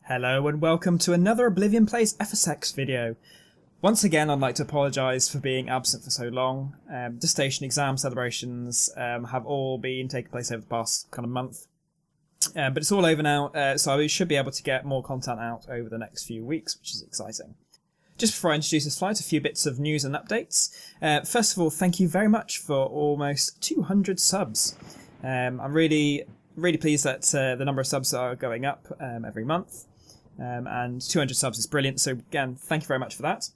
Hello and welcome to another Oblivion Plays FSX video. Once again, I'd like to apologise for being absent for so long. Dissertation exam celebrations have all been taking place over the past kind of month. But it's all over now, so I should be able to get more content out over the next few weeks, which is exciting. Just before I introduce this flight, a few bits of news and updates. First of all, thank you very much for almost 200 subs. I'm really pleased that the number of subs are going up every month. And 200 subs is brilliant, so again, thank you very much for that.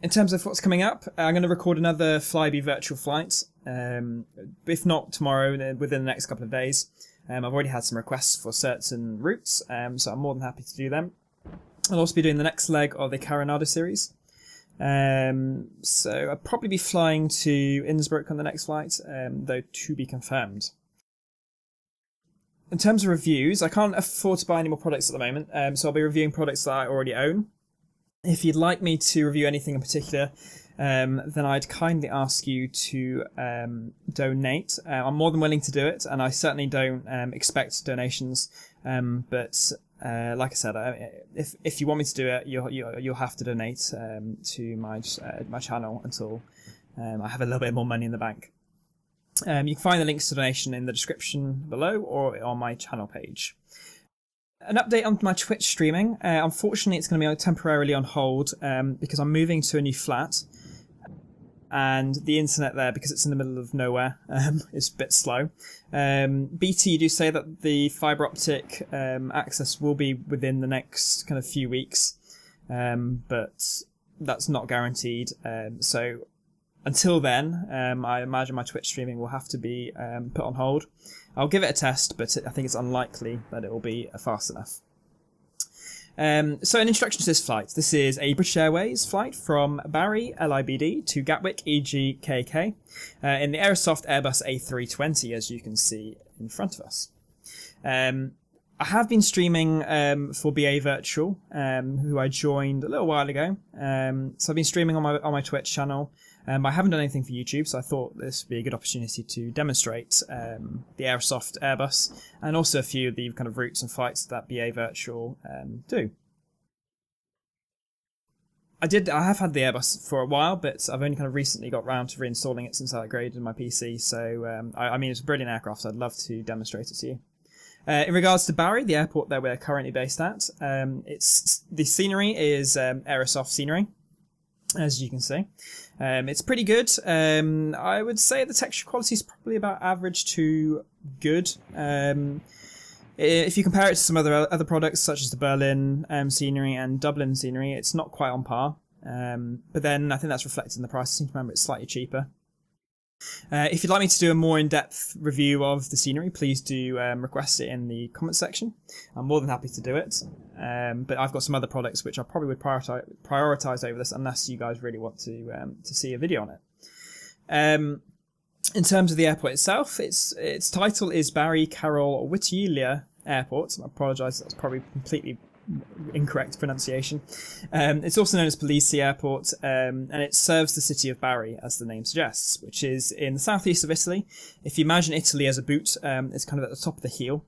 In terms of what's coming up, I'm going to record another Flybe virtual flight, if not tomorrow, within the next couple of days. I've already had some requests for certain routes, so I'm more than happy to do them. I'll also be doing the next leg of the Carinado series. So I'll probably be flying to Innsbruck on the next flight, though to be confirmed. In terms of reviews, I can't afford to buy any more products at the moment, so I'll be reviewing products that I already own. If you'd like me to review anything in particular, then I'd kindly ask you to donate. I'm more than willing to do it, and I certainly don't expect donations. But like I said, if you want me to do it, you'll have to donate to my channel until I have a little bit more money in the bank. You can find the links to donation in the description below or on my channel page. An update on my Twitch streaming. Unfortunately, it's going to be temporarily on hold because I'm moving to a new flat. And the internet there, because it's in the middle of nowhere, is a bit slow. BT do say that the fibre optic access will be within the next kind of few weeks. But that's not guaranteed. So until then, I imagine my Twitch streaming will have to be put on hold. I'll give it a test, but I think it's unlikely that it will be fast enough. So an introduction to this flight. This is a British Airways flight from Bari, LIBD, to Gatwick, EGKK, in the Aerosoft Airbus A320, as you can see in front of us. I have been streaming for BAVirtual, who I joined a little while ago. So I've been streaming on my Twitch channel. I haven't done anything for YouTube, so I thought this would be a good opportunity to demonstrate the Aerosoft Airbus and also a few of the kind of routes and flights that BAVirtual do. I have had the Airbus for a while, but I've only kind of recently got round to reinstalling it since I upgraded my PC. So I mean, it's a brilliant aircraft. So I'd love to demonstrate it to you. In regards to Bari, the airport that we're currently based at, the scenery is Aerosoft scenery, as you can see. It's pretty good. I would say the texture quality is probably about average to good. If you compare it to some other products, such as the Berlin scenery and Dublin scenery, it's not quite on par. But then I think that's reflected in the price. I seem to remember it's slightly cheaper. If you'd like me to do a more in-depth review of the scenery, please do request it in the comment section. I'm more than happy to do it. But I've got some other products which I probably would prioritise over this unless you guys really want to see a video on it. In terms of the airport itself, its title is Bari Karol Wojtyła Airport. I apologise, that's probably completely incorrect pronunciation. It's also known as Polisi Airport, and it serves the city of Bari, as the name suggests, which is in the southeast of Italy. If you imagine Italy as a boot, it's kind of at the top of the heel.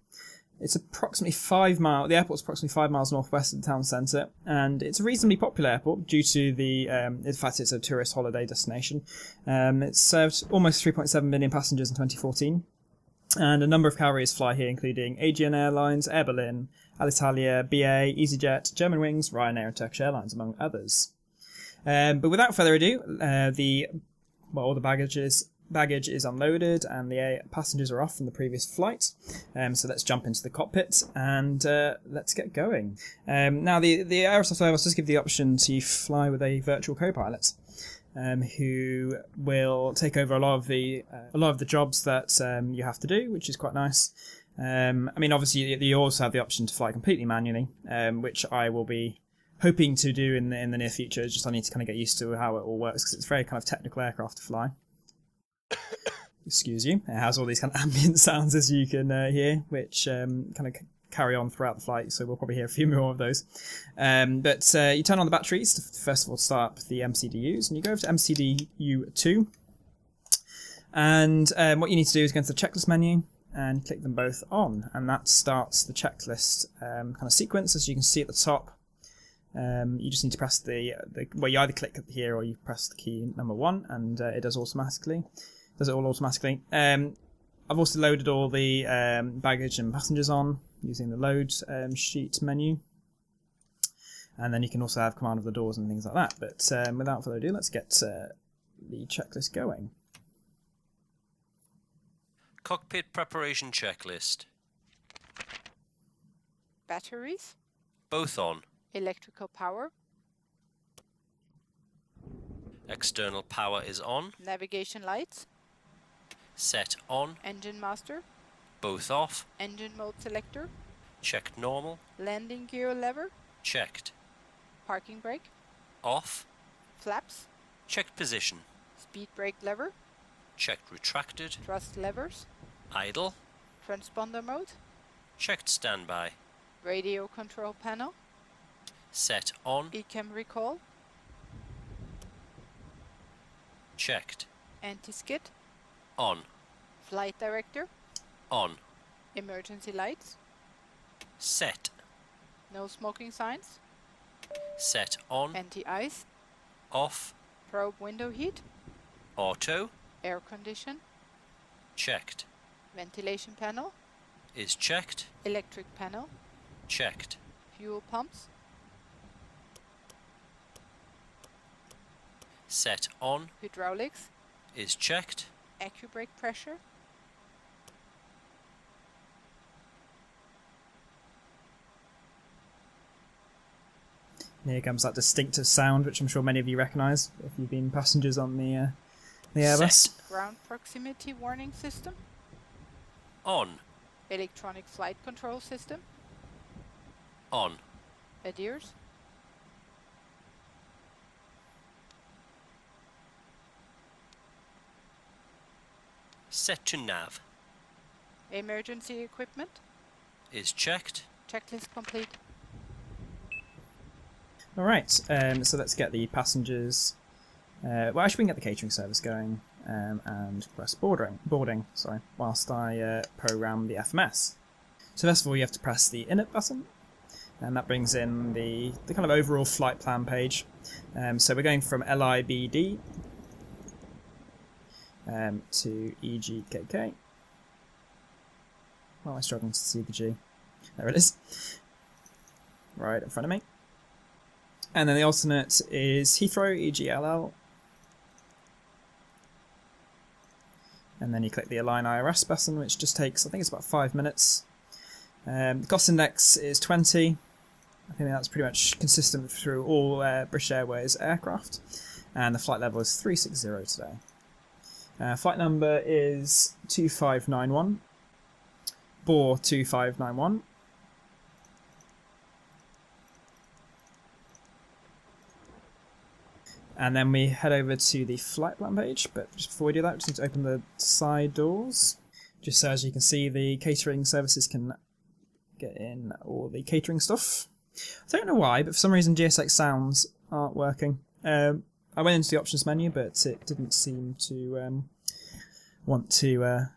It's approximately 5 miles. The airport's approximately 5 miles northwest of the town centre, and it's a reasonably popular airport due to in fact, it's a tourist holiday destination. It served almost 3.7 million passengers in 2014. And a number of carriers fly here, including Aegean Airlines, Air Berlin, Alitalia, BA, EasyJet, Germanwings, Ryanair and Turkish Airlines, among others. But without further ado, all the baggage is unloaded and the passengers are off from the previous flight. So let's jump into the cockpit and let's get going. Now, the Aerosoft Airbus does give the option to fly with a virtual co-pilot. Who will take over a lot of the jobs that you have to do, which is quite nice. I mean, obviously, you also have the option to fly completely manually, which I will be hoping to do in the near future. It's just I need to kind of get used to how it all works because it's a very kind of technical aircraft to fly. Excuse you. It has all these kind of ambient sounds, as you can hear, which kind of carry on throughout the flight, so we'll probably hear a few more of those. But you turn on the batteries to first of all start up the MCDUs, and you go over to MCDU 2. And what you need to do is go into the checklist menu, and click them both on, and that starts the checklist kind of sequence. As you can see at the top, you just need to press well, you either click here or you press the key number 1, and it does it all automatically. I've also loaded all the baggage and passengers on using the load sheet menu, and then you can also have command of the doors and things like that. But without further ado, let's get the checklist going. Cockpit preparation checklist. Batteries. Both on. Electrical power. External power is on. Navigation lights. Set on. Engine master. Both off. Engine mode selector. Checked normal. Landing gear lever. Checked. Parking brake. Off. Flaps. Checked position. Speed brake lever. Checked retracted. Thrust levers. Idle. Transponder mode. Checked standby. Radio control panel. Set on. ECAM recall. Checked. Anti-skid. On. Flight director. On. Emergency lights. Set. No smoking signs. Set on. Anti-ice. Off. Probe window heat. Auto. Air condition. Checked. Ventilation panel. Is checked. Electric panel. Checked. Fuel pumps. Set on. Hydraulics. Is checked. Accu-brake pressure. And here comes that distinctive sound, which I'm sure many of you recognise if you've been passengers on the Airbus. Set. Ground proximity warning system. On. Electronic flight control system. On. ADIRS. Set to nav. Emergency equipment. Is checked. Checklist complete. Alright, so let's get the passengers. Well, actually, we can get the catering service going and press boarding, whilst I program the FMS. So first of all, you have to press the init button, and that brings in the kind of overall flight plan page. So we're going from LIBD to EGKK. Well, I'm struggling to see the G. There it is. Right in front of me. And then the alternate is Heathrow, EGLL. And then you click the Align IRS button, which just takes, I think it's about 5 minutes. The cost index is 20. I think that's pretty much consistent through all British Airways aircraft. And the flight level is 360 today. Flight number is 2591. BOR 2591. And then we head over to the flight plan page, but just before we do that, we just need to open the side doors. Just so as you can see, the catering services can get in all the catering stuff. I don't know why, but for some reason GSX sounds aren't working. I went into the options menu, but it didn't seem to want to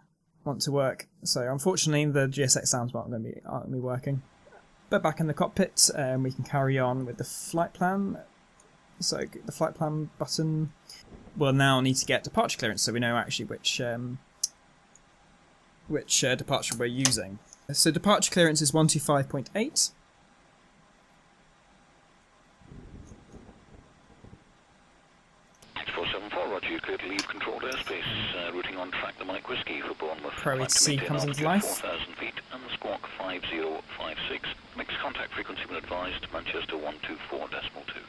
work. So unfortunately, the GSX sounds aren't going to be working. But back in the cockpit, we can carry on with the flight plan. So the flight plan button will now need to get departure clearance, so we know actually which departure we're using. So departure clearance is 125.8. Roger, you clear to leave controlled airspace, routing on track the Mike Whiskey for Bournemouth. Pro-ATC comes into life. 4,000 feet and the squawk 5056. Mixed contact frequency when advised, Manchester 124.2.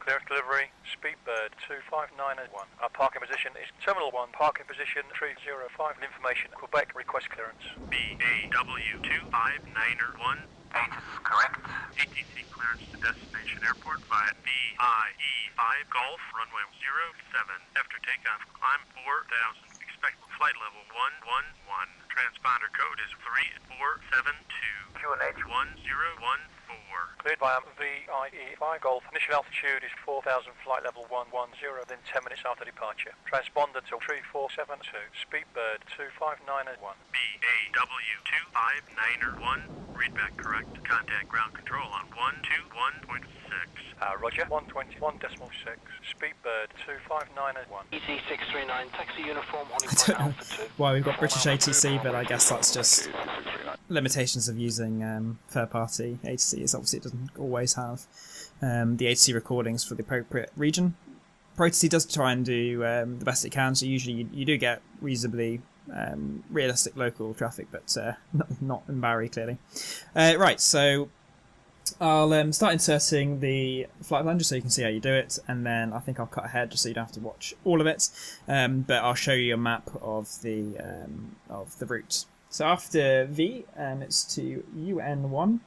Clearance delivery, Speedbird 25981. Our parking position is Terminal 1, parking position 305. Information, Quebec, request clearance. BAW 25901. Status correct. ATC clearance to destination airport via BIE 5 Golf, runway 07. After takeoff, climb 4,000. expected flight level 111. Transponder code is 3472. QNH 1014. Cleared by VIE 5 Golf. Initial altitude is 4,000, flight level 110, then 10 minutes after departure. Transponder to 3472. Speedbird 25901. BAW 25901. Readback correct. Contact ground control on 121.6. Roger. 121.6. Speedbird 25901. EC639, taxi uniform, I don't know why we've got British ATC, but I guess that's just limitations of using third-party ATCs. Obviously, it doesn't always have the ATC recordings for the appropriate region. Pro-ATC does try and do the best it can, so usually you do get reasonably realistic local traffic, but not in Bari, clearly. Right, so I'll start inserting the flight plan just so you can see how you do it, and then I think I'll cut ahead just so you don't have to watch all of it, but I'll show you a map of the route. So after V, it's to UN1.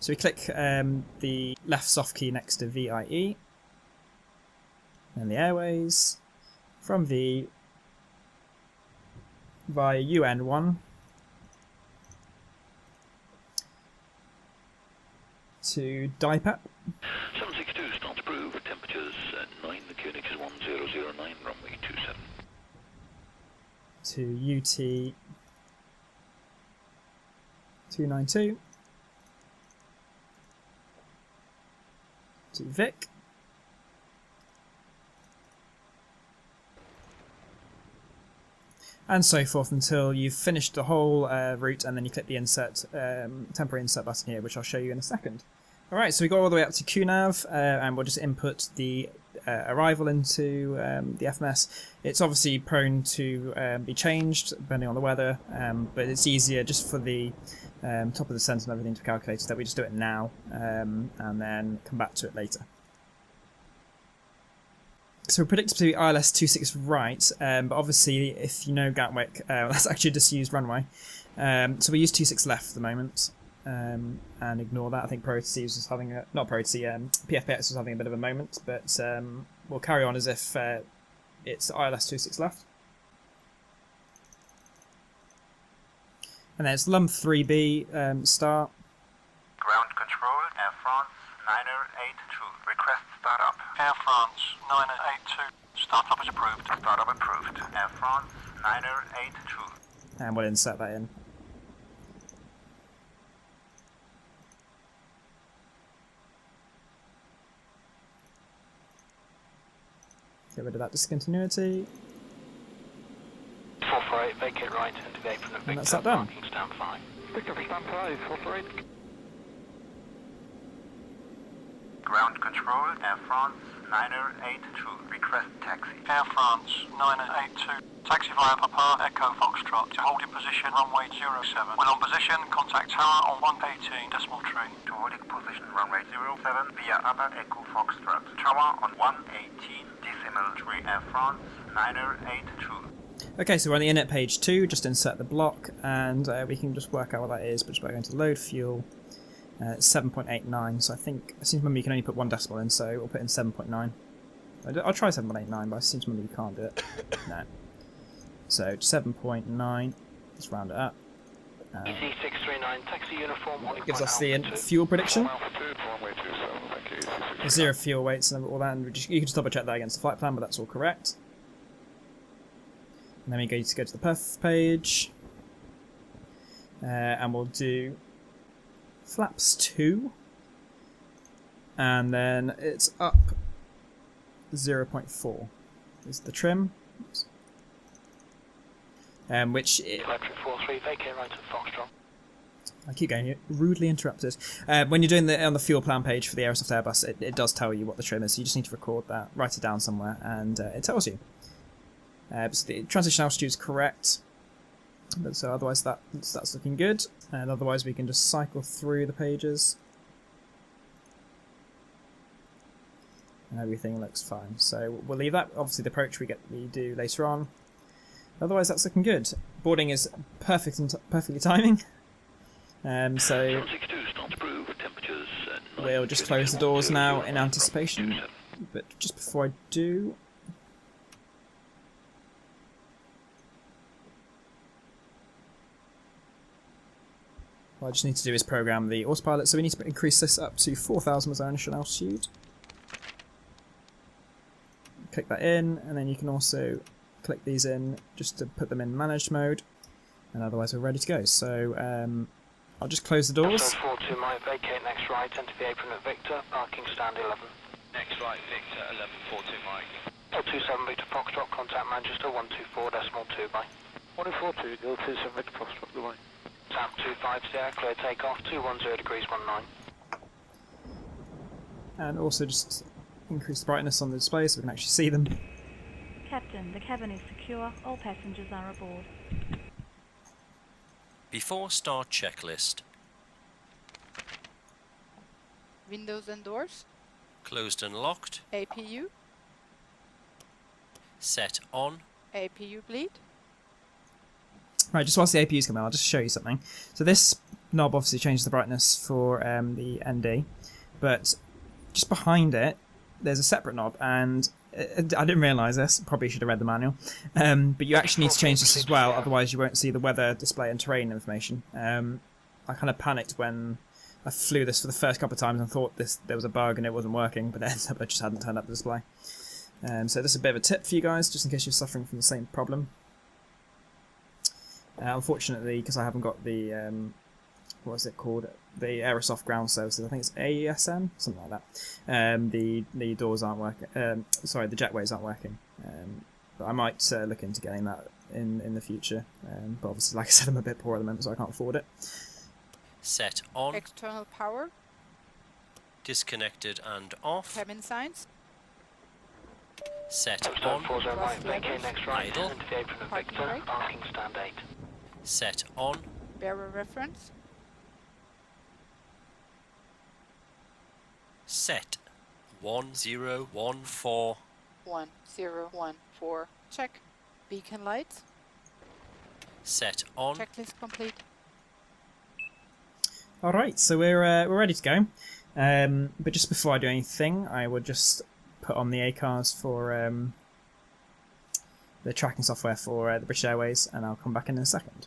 So we click the left soft key next to VIE, and the airways, from V via UN1 to DIPEP. 762, start approved, temperatures 9, the QNH is 1009, runway 27. To UT 292. To Vic. And so forth until you've finished the whole route, and then you click the insert, temporary insert button here, which I'll show you in a second. Alright, so we go all the way up to QNAV, and we'll just input the arrival into the FMS. It's obviously prone to be changed depending on the weather, but it's easier just for the top of the sentence and everything to calculate, so that we just do it now and then come back to it later. So we're predicted to be ILS 26 right, but obviously if you know Gatwick, that's actually a disused runway. So we use 26 left at the moment, and ignore that. I think Pro-ATC was just having a, not Pro-ATC, PFPX was having a bit of a moment, but we'll carry on as if it's ILS 26 left. And then it's LUM 3B start. Ground control, Air France 9082. Request startup. Air France 9082. Startup is approved. Startup approved. Air France 9082. And we'll insert that in. Get rid of that discontinuity. 448, vacate right, into the apron of And that's that done. Stand 5. Victor for stand 5, 448. Ground control, Air France 9082. Request taxi. Air France 9082. Taxi via Papa Echo Foxtrot to hold in position runway 07. When on position, contact tower on 118.3. To hold in position runway 07 via Upper Echo Foxtrot. Tower on 118.3. Air France 9082. Okay, so we're on the init page 2, just insert the block, and we can just work out what that is, but just by going to load fuel. 7.89, so I think, I seem to remember you can only put one decimal in, so we'll put in 7.9. I'll try 7.89, but I seem to remember you can't do it. No. So 7.9, let's round it up. EC639, taxi uniform, It gives us the fuel prediction. 0 fuel weights and all that, and you can just double check that against the flight plan, but that's all correct. And then we go to the perf page, and we'll do flaps 2, and then it's up 0.4 is the trim, which electric 43, vacate right at Foxtrot. I keep getting rudely interrupted. When you're doing on the fuel plan page for the Aerosoft Airbus, it does tell you what the trim is, so you just need to record that, write it down somewhere, and it tells you. So the transition altitude is correct, but so otherwise that's looking good, and otherwise we can just cycle through the pages and everything looks fine. So we'll leave that. Obviously the approach we do later on. Otherwise that's looking good. Boarding is perfectly timing. So we'll just close the doors now in anticipation. But just before I do, what I just need to do is program the autopilot. So we need to increase this up to 4,000 as our initial altitude. Click that in, and then you can also click these in just to put them in managed mode, and otherwise we're ready to go. So I'll just close the doors. 42 Mike, vacate next right, enter the apron at Victor, parking stand 11. Next right, Victor, 1142 Mike. 027 Victor Foxtrot, contact Manchester 124.2 by. 142, 027 Victor Foxtrot, goodbye. Tap 250, clear takeoff, 210 degrees 19. And also just increase the brightness on the display so we can actually see them. Captain, the cabin is secure. All passengers are aboard. Before start checklist. Windows and doors. Closed and locked. APU. Set on. APU bleed. Right, just whilst the APU's coming, I'll just show you something. So this knob obviously changes the brightness for the ND, but just behind it, there's a separate knob, and I didn't realise this, probably should have read the manual, but you actually need to change this as well, otherwise you won't see the weather display and terrain information. I kind of panicked when I flew this for the first couple of times and thought there was a bug and it wasn't working, but then I just hadn't turned up the display. So this is a bit of a tip for you guys, just in case you're suffering from the same problem. Unfortunately, because I haven't got the, what is it called? The Aerosoft ground services, I think it's ASN, something like that. The doors aren't working, sorry, the jetways aren't working. But I might look into getting that in the future. But obviously, like I said, I'm a bit poor at the moment, so I can't afford it. Set on. External power. Disconnected and off. Cabin signs. Set on. 40 Mike, vacate next right, Idle. enter the apron at Parking Victor, brake. parking stand 8. Set on. Bearer reference. Set 1014. 1014. Check. Beacon lights. Set on. Checklist complete. All right, so we're ready to go. But just before I do anything, I would just put on the ACARs for the tracking software for the British Airways, and I'll come back in a second.